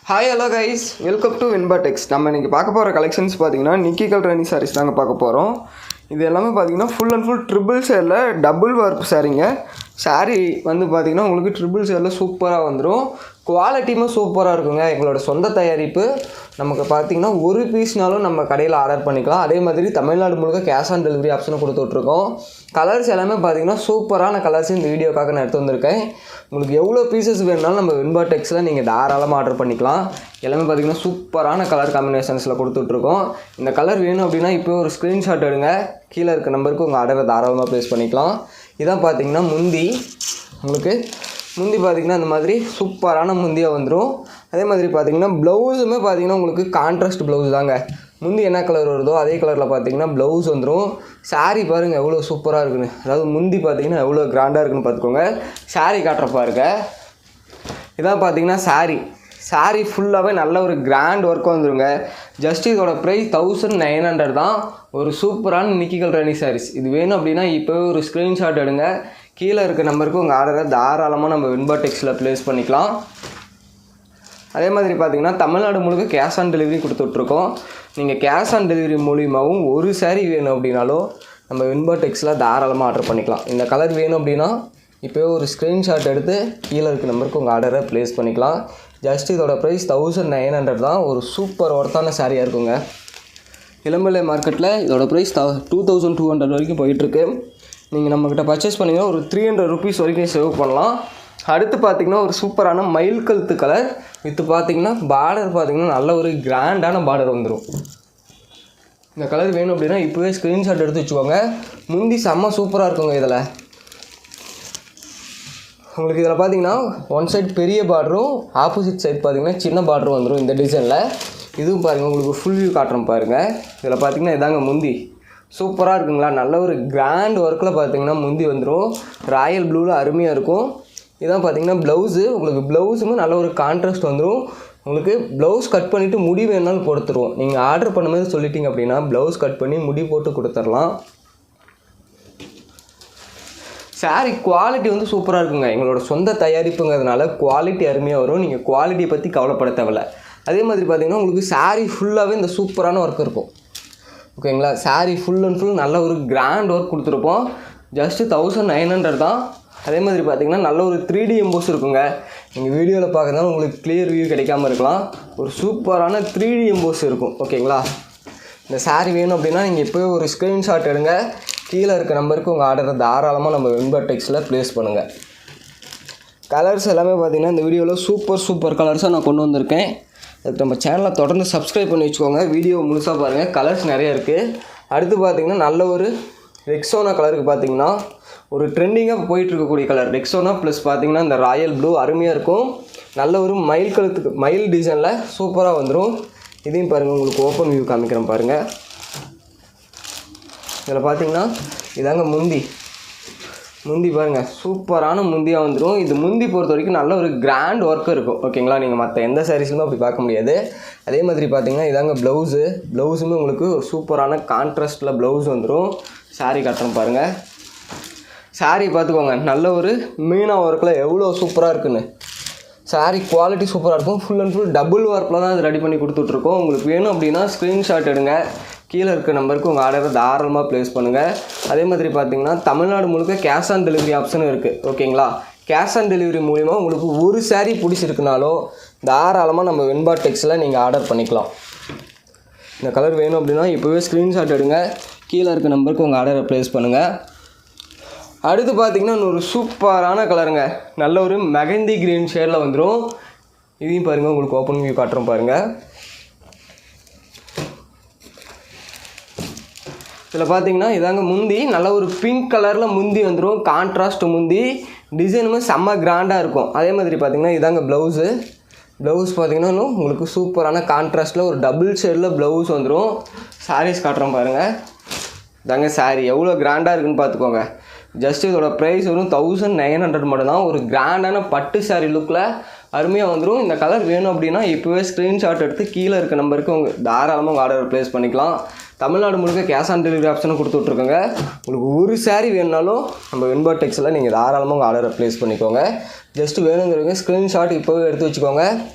Hi hello guys, welcome to வின்பாடெக்ஸ். நம்ம இன்றைக்கி பார்க்க போகிற கலெக்ஷன்ஸ் பார்த்தீங்கன்னா நிக்கிகல் ராணி சாரீஸ் தாங்க பார்க்க போகிறோம். இது எல்லாமே பார்த்தீங்கன்னா ஃபுல் அண்ட் ஃபுல் ட்ரிபிள் ஷேரில் டபுள் வார்ப் சாரீங்க. சாரீ வந்து பார்த்திங்கன்னா உங்களுக்கு ட்ரிபிள் ஷேரில் சூப்பராக வந்துடும். குவாலிட்டியுமே சூப்பராக இருக்குங்க. எங்களோட சொந்த தயாரிப்பு. நமக்கு பார்த்திங்கன்னா ஒரு பீஸ்னாலும் நம்ம கடையில் ஆர்டர் பண்ணிக்கலாம். அதே மாதிரி தமிழ்நாடு முழுக்க கேஷ் ஆன் டெலிவரி ஆப்ஷனும் கொடுத்துட்ருக்கோம். கலர்ஸ் எல்லாமே பார்த்திங்கன்னா சூப்பரான கலர்ஸ் இந்த வீடியோக்காக நான் எடுத்து வந்திருக்கேன். உங்களுக்கு எவ்வளோ பீசஸ் வேணுனாலும் நம்ம வின்பாடெக்ஸில் நீங்கள் தாராளமாக ஆர்டர் பண்ணிக்கலாம். எல்லாமே பார்த்திங்கன்னா சூப்பரான கலர் காம்பினேஷன்ஸில் கொடுத்துட்ருக்கோம். இந்த கலர் வேணும் அப்படின்னா இப்போ ஒரு ஸ்க்ரீன்ஷாட் எடுங்க. கீழே இருக்க நம்பருக்கு உங்கள் ஆர்டரை தாராளமாக ப்ளேஸ் பண்ணிக்கலாம். இதான் பார்த்திங்கன்னா முந்தி. உங்களுக்கு முந்தி பார்த்திங்கன்னா இந்த மாதிரி சூப்பரான முந்தியாக வந்துடும். அதே மாதிரி பார்த்திங்கன்னா ப்ளவுஸுமே பார்த்திங்கன்னா உங்களுக்கு கான்ட்ராஸ்ட் ப்ளவுஸ் தாங்க. முந்தி என்ன கலர் வருதோ அதே கலரில் பார்த்திங்கன்னா ப்ளவுஸ் வந்துடும். சாரீ பாருங்கள் எவ்வளோ சூப்பராக இருக்குன்னு. அதாவது முந்தி பார்த்திங்கன்னா எவ்வளோ கிராண்டாக இருக்குன்னு பார்த்துக்கோங்க. சாரீ காட்டுறப்பா இருக்க இதான் பார்த்திங்கன்னா சாரீ ஃபுல்லாகவே நல்ல ஒரு கிராண்ட் ஒர்க் வந்துடுங்க. ஜஸ்ட் இதோட ப்ரைஸ் 1900 தான். ஒரு சூப்பரான நிக்கிகல் ராணி சாரீஸ். இது வேணும் அப்படின்னா இப்போவே ஒரு ஸ்க்ரீன்ஷாட் எடுங்க. கீழே இருக்க நம்பருக்கு உங்கள் ஆர்டரை தாராளமாக நம்ம வின்பாடெக்ஸில் ப்ளேஸ் பண்ணிக்கலாம். அதே மாதிரி பார்த்திங்கன்னா தமிழ்நாடு முழுக்க கேஷ் ஆன் டெலிவரி கொடுத்துட்ருக்கோம். நீங்கள் கேஷ் ஆன் டெலிவரி மூலியமாகவும் ஒரு சாரீ வேணும் அப்படின்னாலும் நம்ம வின்பாடெக்ஸில் தாராளமாக ஆர்டர் பண்ணிக்கலாம். இந்த கலர் வேணும் அப்படின்னா இப்போவே ஒரு ஸ்க்ரீன்ஷாட் எடுத்து கீழே இருக்க நம்பருக்கு உங்கள் ஆர்டரை ப்ளேஸ் பண்ணிக்கலாம். ஜஸ்ட் இதோட ப்ரைஸ் 1900 தான். ஒரு சூப்பர் ஒர்த்தான சாரியாக இருக்குங்க. இளம்பிள்ளை மார்க்கெட்டில் இதோட ப்ரைஸ் 2200 வரைக்கும் போயிட்டுருக்கு. நீங்கள் நம்மக்கிட்ட பர்ச்சேஸ் பண்ணிங்கன்னா ஒரு 300 ருபீஸ் வரைக்கும் சேவ் பண்ணலாம். அடுத்து பார்த்திங்கன்னா ஒரு சூப்பரான மயில் கழுத்து கலர் வித்து பார்த்திங்கன்னா பார்டர் பார்த்திங்கன்னா நல்ல ஒரு கிராண்டான பார்டர் வந்துடும். இந்த கலர் வேணும் அப்படின்னா இப்போவே ஸ்க்ரீன்ஷாட் எடுத்து வச்சுக்கோங்க. முந்தி செம்ம சூப்பராக இருக்குங்க. இதில் உங்களுக்கு இதில் பார்த்திங்கன்னா ஒன் சைட் பெரிய பார்டரும் ஆப்போசிட் சைட் பார்த்திங்கன்னா சின்ன பார்டரும் வந்துடும் இந்த டிசைனில். இதுவும் பாருங்கள் உங்களுக்கு ஃபுல் வியூ காட்டுறோம் பாருங்கள். இதில் பார்த்திங்கன்னா இதாங்க முந்தி. சூப்பராக இருக்குங்களா. நல்ல ஒரு கிராண்ட் ஒர்க்கில் பார்த்திங்கன்னா முந்தி வந்துடும். ராயல் ப்ளூவில் அருமையாக இருக்கும். இதான் பார்த்திங்கன்னா ப்ளவுஸு. உங்களுக்கு ப்ளவுஸுமே நல்ல ஒரு கான்ட்ராஸ்ட் வந்துடும். உங்களுக்கு ப்ளவுஸ் கட் பண்ணிவிட்டு முடி வேணாலும் கொடுத்துருவோம். நீங்கள் ஆர்டர் பண்ண மாதிரி சொல்லிட்டீங்க அப்படின்னா ப்ளவுஸ் கட் பண்ணி முடி போட்டு கொடுத்துடலாம். சாரீ குவாலிட்டி வந்து சூப்பராக இருக்குங்க. எங்களோட சொந்த தயாரிப்புங்கிறதுனால குவாலிட்டி அருமையாக வரும். நீங்கள் குவாலிட்டியை பற்றி கவலைப்பட தேவையில்ல. அதே மாதிரி பார்த்திங்கன்னா உங்களுக்கு சாரீ ஃபுல்லாகவே இந்த சூப்பரான ஒர்க் இருக்கும். ஓகேங்களா. சாரீ ஃபுல் அண்ட் ஃபுல் நல்ல ஒரு கிராண்ட் ஒர்க் கொடுத்துருப்போம். ஜஸ்ட்டு 1900 தான். அதே மாதிரி பார்த்திங்கன்னா நல்ல ஒரு 3D எம்போஸ் இருக்குங்க. நீங்கள் வீடியோவில் பார்க்கறதுனால உங்களுக்கு கிளியர் வியூ கிடைக்காம இருக்கலாம். ஒரு சூப்பரான 3D எம்போஸ் இருக்கும். ஓகேங்களா. இந்த சாரீ வேணும் அப்படின்னா நீங்கள் இப்போவே ஒரு ஸ்க்ரீன்ஷாட் எடுங்க. கீழே இருக்க நம்பருக்கு உங்கள் ஆர்டரை தாராளமாக நம்ம வின்பாடெக்ஸில் ப்ளேஸ் பண்ணுங்கள். கலர்ஸ் எல்லாமே பார்த்திங்கன்னா இந்த வீடியோவில் சூப்பர் கலர்ஸாக நான் கொண்டு வந்திருக்கேன். அதுக்கு நம்ம சேனலை தொடர்ந்து சப்ஸ்கிரைப் பண்ணி வச்சுக்கோங்க. வீடியோ முழுசாக பாருங்கள். கலர்ஸ் நிறைய இருக்குது. அடுத்து பார்த்திங்கன்னா நல்ல ஒரு ரெக்ஸோனா கலருக்கு பார்த்திங்கன்னா ஒரு ட்ரெண்டிங்காக போயிட்டுருக்கக்கூடிய கலர் ரெக்ஸோனா ப்ளஸ் பார்த்திங்கன்னா இந்த ராயல் ப்ளூ அருமையாக இருக்கும். நல்ல ஒரு மயில் கழுத்துக்கு மயில் டிசைனில் சூப்பராக வந்துடும். இதையும் பாருங்கள் உங்களுக்கு ஓப்பன் வியூ காமிக்கிறேன் பாருங்கள். இதில் பார்த்திங்கன்னா இதாங்க முந்தி பாருங்கள் சூப்பரான முந்தியாக வந்துடும். இது முந்தி பொறுத்த வரைக்கும் நல்ல ஒரு கிராண்ட் ஒர்க்கு இருக்கும். ஓகேங்களா. நீங்கள் மற்ற எந்த சாரீஸ்லுமே அப்படி பார்க்க முடியாது. அதே மாதிரி பார்த்திங்கன்னா இதாங்க ப்ளவுஸுமே உங்களுக்கு சூப்பரான கான்ட்ராஸ்ட்டில் ப்ளவுஸ் வந்துடும். சாரீ கட்டுறோம் பாருங்கள். சாரீ பார்த்துக்கோங்க நல்ல ஒரு மீனா ஒர்க்கில் எவ்வளோ சூப்பராக இருக்குன்னு. சாரீ குவாலிட்டி சூப்பராக இருக்கும். ஃபுல் அண்ட் ஃபுல் டபுள் ஒர்க்கில் தான் இது ரெடி பண்ணி கொடுத்துட்ருக்கோம். உங்களுக்கு வேணும் அப்படின்னா ஸ்க்ரீன்ஷாட் எடுங்க. கீழே இருக்க நம்பருக்கு உங்கள் ஆர்டரை தாராளமாக ப்ளேஸ் பண்ணுங்கள். அதே மாதிரி பார்த்திங்கன்னா தமிழ்நாடு முழுக்க கேஷ் ஆன் டெலிவரி ஆப்ஷனும் இருக்குது. ஓகேங்களா. கேஷ் ஆன் டெலிவரி மூலிமா உங்களுக்கு ஒரு சாரீ பிடிச்சிருக்குனாலும் தாராளமாக நம்ம வின்பாடெக்ஸில் நீங்கள் ஆர்டர் பண்ணிக்கலாம். இந்த கலர் வேணும் அப்படின்னா இப்போவே ஸ்க்ரீன்ஷாட் எடுங்க. கீழே இருக்க நம்பருக்கு உங்கள் ஆர்டரை ப்ளேஸ் பண்ணுங்கள். அடுத்து பார்த்திங்கன்னா இன்னொரு சூப்பரான கலருங்க. நல்ல ஒரு மெகந்தி க்ரீன் ஷேடில் வந்துடும். இதையும் பாருங்கள் உங்களுக்கு ஓப்பன் வியூ காட்டுறோம் பாருங்கள். இதில் பார்த்திங்கன்னா இதாங்க முந்தி. நல்ல ஒரு பிங்க் கலரில் முந்தி வந்துடும். கான்ட்ராஸ்ட் முந்தி. டிசைனுமே செம்ம கிராண்டாக இருக்கும். அதே மாதிரி பார்த்திங்கன்னா இதாங்க ப்ளவுஸ் பார்த்திங்கன்னா இன்னும் உங்களுக்கு சூப்பரான கான்ட்ராஸ்ட்டில் ஒரு டபுள் ஷேடில் ப்ளவுஸ் வந்துடும். சாரீஸ் காட்டுறோம் பாருங்கள். இதாங்க சாரீ எவ்வளோ கிராண்டாக இருக்குன்னு பார்த்துக்கோங்க. ஜஸ்ட் இதோட ப்ரைஸ் வரும் 1900 மட்டும்தான். ஒரு கிராண்டான பட்டு சாரீ லுக்கில் அருமையாக வந்துடும். இந்த கலர் வேணும் அப்படின்னா இப்போவே ஸ்க்ரீன்ஷாட் எடுத்து கீழே இருக்க நம்பருக்கு உங்கள் தாராளமாக உங்கள் ஆர்டர் ப்ளேஸ் பண்ணிக்கலாம். தமிழ்நாடு முழுக்க கேஷ் ஆன் டெலிவரி ஆப்ஷனும் கொடுத்துட்ருக்கோங்க. உங்களுக்கு ஒரு சாரீ வேணுனாலும் நம்ம வெண்பாடெக்ஸில் நீங்கள் தாராளமாக உங்கள் ஆர்டரை ப்ளேஸ் பண்ணிக்கோங்க. ஜஸ்ட்டு வேணுங்கிறவங்க ஸ்க்ரீன்ஷாட் இப்போவே எடுத்து வச்சுக்கோங்க.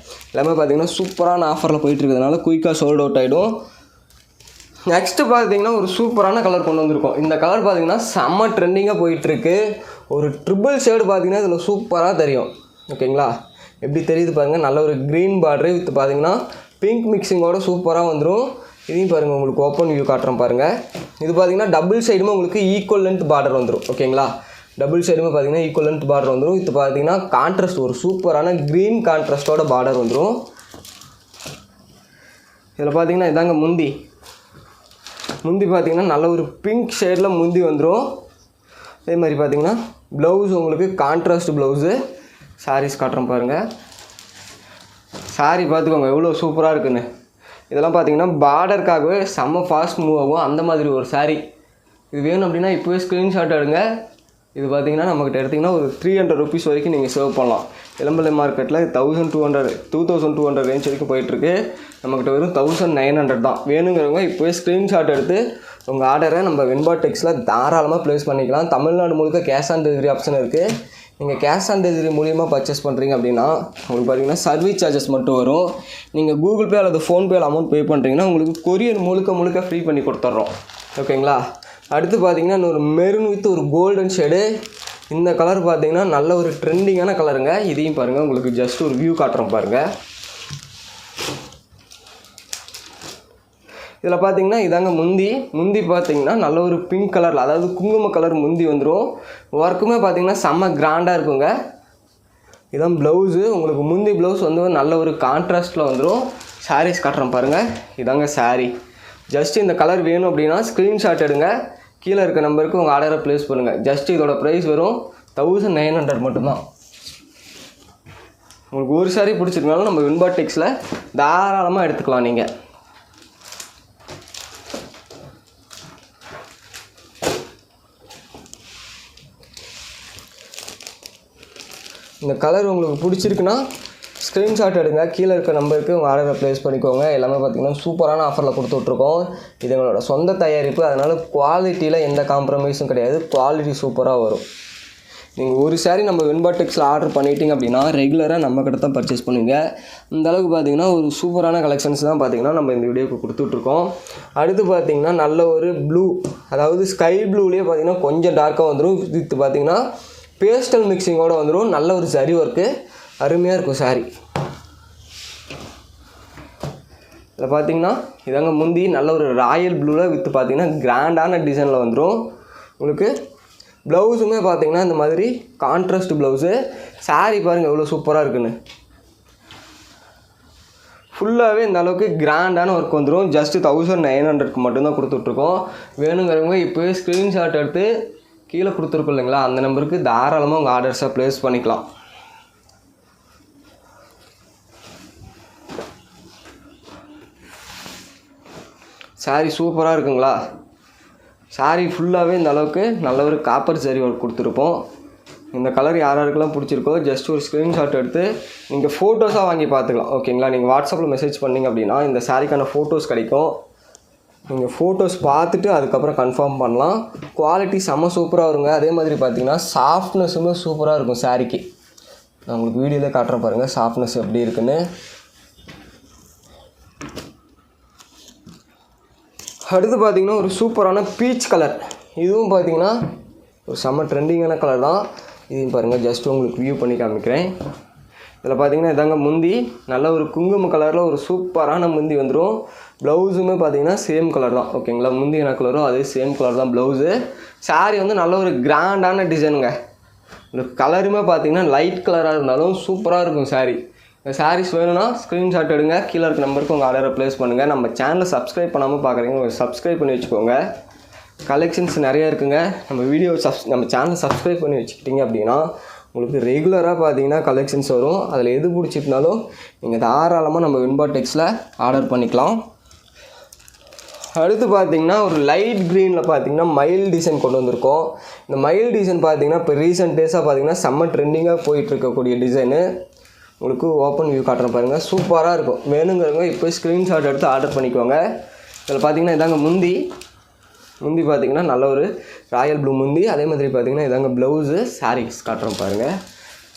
எல்லாமே பார்த்தீங்கன்னா சூப்பரான ஆஃபரில் போயிட்டு இருக்கிறதுனால குயிக்காக சோல்ட் அவுட் ஆகிடும். நெக்ஸ்ட்டு பார்த்தீங்கன்னா ஒரு சூப்பரான கலர் கொண்டு வந்திருக்கோம். இந்த கலர் பார்த்தீங்கன்னா செம்ம ட்ரெண்டிங்காக போயிட்டுருக்கு. ஒரு ட்ரிபிள் ஷேடு பார்த்தீங்கன்னா இதில் சூப்பராக தெரியும். ஓகேங்களா, எப்படி தெரியுது பாருங்கள். நல்ல ஒரு க்ரீன் பார்டரு வித் பார்த்தீங்கன்னா பிங்க் மிக்சிங்கோட சூப்பராக வந்துடும். இதையும் பாருங்கள், உங்களுக்கு ஓப்பன் வியூ காட்டுறோம் பாருங்கள். இது பார்த்தீங்கன்னா டபுள் சைடுமே உங்களுக்கு ஈக்குவல் லென்த் பார்டர் வந்துடும். ஓகேங்களா, டபுள் சைடுமே பார்த்தீங்கன்னா ஈக்குவல் லென்த் பார்டர் வந்துடும். இது பார்த்தீங்கன்னா கான்ட்ராஸ்ட் ஒரு சூப்பரான க்ரீன் கான்ட்ராஸ்ட்டோட பார்டர் வந்துடும். இதில் பார்த்தீங்கன்னா இதாங்க முந்தி பார்த்தீங்கன்னா நல்ல ஒரு பிங்க் ஷேடில் முந்தி வந்துடும். அதே மாதிரி பார்த்தீங்கன்னா ப்ளவுஸ் உங்களுக்கு கான்ட்ராஸ்ட் ப்ளவுஸு. சாரீஸ் காட்டுறோம் பாருங்கள். சாரீ பார்த்துக்கோங்க எவ்வளோ சூப்பராக இருக்குன்னு. இதெல்லாம் பார்த்தீங்கன்னா பார்டருக்காகவே செம்ம ஃபாஸ்ட் மூவ் ஆகும் அந்த மாதிரி ஒரு சாரீ. இது வேணும் அப்படின்னா இப்போவே ஸ்க்ரீன்ஷாட் எடுங்க. இது பார்த்தீங்கன்னா நம்மக்கிட்ட எடுத்திங்கன்னா ஒரு 300 rupees வரைக்கும் நீங்கள் சேவ் பண்ணலாம். இளம்பலை மார்க்கெட்டில் 2200 ரேஞ்ச் வரைக்கும் போயிட்டுருக்கு. நம்மக்கிட்ட வெறும் 1900 தான். வேணுங்கிறவங்க இப்போவே ஸ்க்ரீன்ஷாட் எடுத்து உங்கள் ஆர்டரை நம்ம வெண்பாடெக்ஸில் தாராளமாக ப்ளேஸ் பண்ணிக்கலாம். தமிழ்நாடு முழுக்க கேஷ் ஆன் டெலிவரி ஆப்ஷன் இருக்குது. நீங்கள் கேஷ் ஆன் டெலிவரி மூலியமாக பர்ச்சேஸ் பண்ணுறீங்க அப்படின்னா உங்களுக்கு பார்த்தீங்கன்னா சர்வீஸ் சார்ஜஸ் மட்டும் வரும். நீங்கள் கூகுள் பே அல்லது ஃபோன்பேயில் அமௌண்ட் பே பண்ணுறீங்கன்னா உங்களுக்கு கொரியர் முழுக்க ஃப்ரீ பண்ணி கொடுத்துட்றோம். ஓகேங்களா, அடுத்து பார்த்தீங்கன்னா இன்னொரு மெரூன் வித் ஒரு கோல்டன் ஷேடு. இந்த கலர் பார்த்தீங்கன்னா நல்ல ஒரு ட்ரெண்டிங்கான கலருங்க. இதையும் பாருங்கள், உங்களுக்கு ஜஸ்ட் ஒரு வியூ காட்டுறோம் பாருங்கள். இதில் பார்த்தீங்கன்னா இதாங்க முந்தி பார்த்தீங்கன்னா நல்ல ஒரு பிங்க் கலரில், அதாவது குங்கும கலர் முந்தி வந்துடும். ஒர்க்குமே பார்த்தீங்கன்னா செம்ம கிராண்டாக இருக்குங்க. இதான் ப்ளவுஸு. உங்களுக்கு முந்தி ப்ளவுஸ் வந்து நல்ல ஒரு கான்ட்ராஸ்ட்டில் வந்துடும். சாரீஸ் காட்டுறோம் பாருங்கள். இதாங்க சாரீ. ஜஸ்ட் இந்த கலர் வேணும் அப்படின்னா ஸ்க்ரீன்ஷாட் எடுங்க. கீழே இருக்க நம்பருக்கு உங்கள் ஆர்டரை ப்ளேஸ் பண்ணுங்கள். ஜஸ்ட் இதோட ப்ரைஸ் வெறும் 1900 மட்டும்தான். உங்களுக்கு ஒரு சாரீ பிடிச்சிருந்தாலும் நம்ம வெண்பாடெக்ஸில் தாராளமாக எடுத்துக்கலாம். நீங்கள் இந்த கலர் உங்களுக்கு பிடிச்சிருக்குன்னா ஸ்க்ரீன்ஷாட் எடுங்க. கீழே இருக்க நம்பருக்கு உங்கள் ஆர்டரை ப்ளேஸ் பண்ணிக்கோங்க. எல்லாமே பார்த்திங்கன்னா சூப்பரான ஆஃபரில் கொடுத்துட்ருக்கோம். இது எங்களோட சொந்த தயாரிப்பு, அதனால் குவாலிட்டியில் எந்த காம்ப்ரமைஸும் கிடையாது. குவாலிட்டி சூப்பராக வரும். நீங்கள் ஒரு சாரீ நம்ம வெண்பாடெக்ஸில் ஆர்டர் பண்ணிட்டீங்க அப்படின்னா ரெகுலராக நம்ம கிட்ட தான் பர்ச்சேஸ் பண்ணுவீங்க. இந்த அளவுக்கு பார்த்திங்கன்னா ஒரு சூப்பரான கலெக்ஷன்ஸ் தான் பார்த்திங்கன்னா நம்ம இந்த வீடியோக்கு கொடுத்துட்ருக்கோம். அடுத்து பார்த்திங்கன்னா நல்ல ஒரு ப்ளூ, அதாவது ஸ்கை ப்ளூலேயே பார்த்திங்கன்னா கொஞ்சம் டார்க்காக வந்துடும். வித் பார்த்திங்கன்னா பேஸ்டல் மிக்சிங்கோடு வந்துடும். நல்ல ஒரு சரி ஒர்க்கு, அருமையாக இருக்கும் சாரீ. இதில் பார்த்தீங்கன்னா இதாங்க முந்தி நல்ல ஒரு ராயல் ப்ளூவில் வித் பார்த்தீங்கன்னா கிராண்டான டிசைனில் வந்துடும். உங்களுக்கு ப்ளவுஸுமே பார்த்தீங்கன்னா இந்த மாதிரி கான்ட்ராஸ்ட் ப்ளவுஸு. சாரீ பாருங்கள் எவ்வளோ சூப்பராக இருக்குன்னு. ஃபுல்லாகவே இந்த அளவுக்கு கிராண்டான ஒர்க் வந்துடும். ஜஸ்ட் 1900 மட்டும்தான் கொடுத்துட்ருக்கோம். வேணுங்கிறவங்க இப்போவே ஸ்க்ரீன்ஷாட் எடுத்து கீழே கொடுத்துருக்கோம் இல்லைங்களா, அந்த நம்பருக்கு தாராளமாக உங்கள் ஆர்டர்ஸை ப்ளேஸ் பண்ணிக்கலாம். சாரீ சூப்பராக இருக்குங்களா. சாரீ ஃபுல்லாகவே இந்த அளவுக்கு நல்ல ஒரு காப்பர் சரி ஒர்க் கொடுத்துருப்போம். இந்த கலர் யாருக்கெல்லாம் பிடிச்சிருக்கோ ஜஸ்ட் ஒரு ஸ்க்ரீன்ஷாட் எடுத்து நீங்கள் ஃபோட்டோஸாக வாங்கி பார்த்துக்கலாம். ஓகேங்களா, நீங்கள் வாட்ஸ்அப்பில் மெசேஜ் பண்ணிங்க அப்படின்னா இந்த சாரீக்கான ஃபோட்டோஸ் கிடைக்கும். நீங்கள் ஃபோட்டோஸ் பார்த்துட்டு அதுக்கப்புறம் கன்ஃபார்ம் பண்ணலாம். குவாலிட்டி செம்ம சூப்பராக வருங்க. அதே மாதிரி பார்த்தீங்கன்னா சாஃப்ட்னஸுமே சூப்பராக இருக்கும் சாரீக்கு. நான் உங்களுக்கு வீடியோவில் காட்டுறேன் பாருங்கள் சாஃப்ட்னஸ் எப்படி இருக்குன்னு. அடுத்து பார்த்திங்கன்னா ஒரு சூப்பரான பீச் கலர். இதுவும் பார்த்திங்கன்னா ஒரு செம்ம ட்ரெண்டிங்கான கலர் தான். இதையும் பாருங்கள் ஜஸ்ட் உங்களுக்கு வியூ பண்ணி காமிக்கிறேன். இதில் பார்த்திங்கன்னா இதாங்க முந்தி நல்ல ஒரு குங்கும கலரில் ஒரு சூப்பரான முந்தி வந்துடும். ப்ளவுஸுமே பார்த்திங்கன்னா சேம் கலர் தான். ஓகேங்களா, முந்தி என்ன கலரோ அதே சேம் கலர் தான் ப்ளவுஸு. சாரீ வந்து நல்ல ஒரு கிராண்டான டிசைனுங்க. இந்த கலருமே பார்த்திங்கன்னா லைட் கலராக இருந்தாலும் சூப்பராக இருக்கும் சாரீ. இந்த சாரீஸ் வேணும்னா ஸ்க்ரீன்ஷாட் எடுங்க. கீழே இருக்க நம்பருக்கு உங்கள் ஆர்டரை ப்ளேஸ் பண்ணுங்கள். நம்ம சேனலை சப்ஸ்கிரைப் பண்ணாமல் பார்க்குறீங்க, சப்ஸ்கிரைப் பண்ணி வச்சுக்கோங்க. கலெக்ஷன்ஸ் நிறையா இருக்குங்க. நம்ம சேனலை சப்ஸ்கிரைப் பண்ணி வச்சுக்கிட்டிங்க அப்படின்னா உங்களுக்கு ரெகுலராக பார்த்தீங்கன்னா கலெக்ஷன்ஸ் வரும். அதில் எது பிடிச்சிருந்தாலும் நீங்கள் தாராளமாக நம்ம வெண்பாடெக்ஸில் ஆர்டர் பண்ணிக்கலாம். அடுத்து பார்த்திங்கன்னா ஒரு லைட் க்ரீனில் பார்த்திங்கன்னா மயில் டிசைன் கொண்டு வந்திருக்கோம். இந்த மயில் டிசைன் பார்த்திங்கன்னா இப்போ ரீசெண்ட் டேஸாக பார்த்திங்கன்னா செம்ம ட்ரெண்டிங்காக போயிட்டுருக்கக்கூடிய டிசைனு. உங்களுக்கு ஓப்பன் வியூ காட்டுறேன் பாருங்கள், சூப்பராக இருக்கும். வேணுங்கிறவங்க இப்போ ஸ்க்ரீன்ஷாட் எடுத்து ஆர்டர் பண்ணிக்கோங்க. இதில் பார்த்தீங்கன்னா இதாங்க முந்தி பார்த்தீங்கன்னா நல்ல ஒரு ராயல் ப்ளூ முந்தி. அதே மாதிரி பார்த்தீங்கன்னா இதாங்க ப்ளவுஸு. சாரீஸ் காட்டுறோம் பாருங்கள்.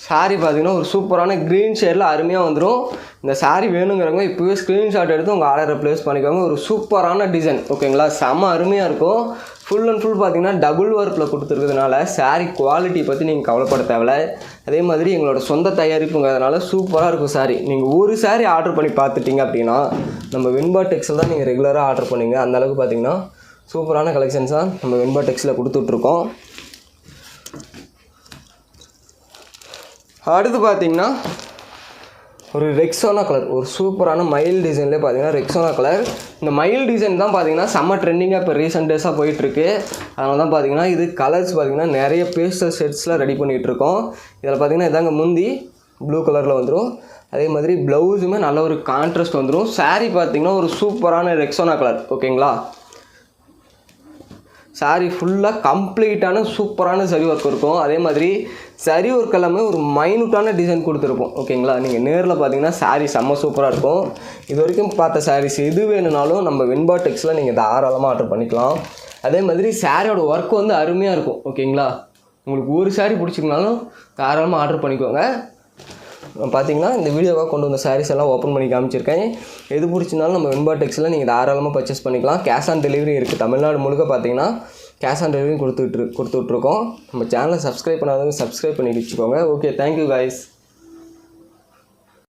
சாரீ பார்த்தீங்கன்னா ஒரு சூப்பரான க்ரீன் ஷேடில் அருமையாக வந்துடும். இந்த சாரீ வேணுங்கிறவங்க இப்போவே ஸ்க்ரீன்ஷாட் எடுத்து உங்கள் ஆர்டரை ப்ளேஸ் பண்ணிக்கோங்க. ஒரு சூப்பரான டிசைன், ஓகேங்களா, செம்ம அருமையாக இருக்கும். ஃபுல் அண்ட் ஃபுல் பார்த்தீங்கன்னா டபுள் ஒர்க்கில் கொடுத்துருக்கிறதுனால சாரீ குவாலிட்டி பற்றி நீங்கள் கவலைப்பட தேவையில்ல. அதே மாதிரி எங்களோட சொந்த தயாரிப்புங்கிறதுனால சூப்பராக இருக்கும் சாரீ. நீங்கள் ஒரு சாரீ ஆர்டர் பண்ணி பார்த்துட்டிங்க அப்படின்னா நம்ம வெண்பா டெக்ஸில் தான் நீங்கள் ரெகுலராக ஆர்டர் பண்ணுவீங்க. அந்தளவுக்கு பார்த்தீங்கன்னா சூப்பரான கலெக்ஷன்ஸ் தான் நம்ம வெண்பா டெக்ஸில் கொடுத்துட்ருக்கோம். அடுத்து பார்த்தீங்கன்னா ஒரு ரெக்ஸோனா கலர், ஒரு சூப்பரான மயில் டிசைன்லேயே பார்த்தீங்கன்னா ரெக்ஸோனா கலர். இந்த மயில் டிசைன் தான் பார்த்தீங்கன்னா செம்ம ட்ரெண்டிங்காக இப்போ ரீசெண்ட் டேஸாக போயிட்டுருக்கு. அதனால தான் பார்த்தீங்கன்னா இது கலர்ஸ் பார்த்தீங்கன்னா நிறைய பேஸ்டல் ஷேட்ஸில் ரெடி பண்ணிகிட்ருக்கோம். இதில் பார்த்தீங்கன்னா இதாங்க முந்தி ப்ளூ கலரில் வந்துடும். அதே மாதிரி ப்ளவுஸுமே நல்ல ஒரு கான்ட்ராஸ்ட் வந்துடும். சாரீ பார்த்தீங்கன்னா ஒரு சூப்பரான ரெக்ஸோனா கலர், ஓகேங்களா. சாரீ ஃபுல்லாக கம்ப்ளீட்டான சூப்பரான சரி ஒர்க் இருக்கும். அதே மாதிரி சரி ஒர்க் எல்லாமே ஒரு மைனூட்டான டிசைன் கொடுத்துருப்போம், ஓகேங்களா. நீங்கள் நேரில் பார்த்தீங்கன்னா சாரீ செம்ம சூப்பராக இருக்கும். இது வரைக்கும் பார்த்த சாரீஸ் எது வேணுனாலும் நம்ம வெண்பா டெக்ஸில் நீங்கள் தாராளமாக ஆர்டர் பண்ணிக்கலாம். அதே மாதிரி சாரியோட ஒர்க் வந்து அருமையாக இருக்கும், ஓகேங்களா. உங்களுக்கு ஒரு சாரீ பிடிச்சிருந்தாலும் தாராளமாக ஆர்டர் பண்ணிக்கோங்க. பார்த்தீங்கன்னா இந்த வீடியோவாக கொண்டு வந்த சாரீஸ் எல்லாம் ஓப்பன் பண்ணி காமிச்சிருக்கேன். எது பிடிச்சிருந்தாலும் நம்ம வெண்பா டெக்ஸில் நீங்கள் தாராளமாக பர்ச்சேஸ் பண்ணிக்கலாம். கேஷ் ஆன் டெலிவரி இருக்குது. தமிழ்நாடு முழுக்க பார்த்தீங்கன்னா கேஷ் ஆன் டெலிவரி கொடுத்துட்ருக்கோம். நம்ம சேனலை சப்ஸ்கிரைப் பண்ணாதவங்க சப்ஸ்கிரைப் பண்ணி வச்சுக்கோங்க. Okay, thank you guys.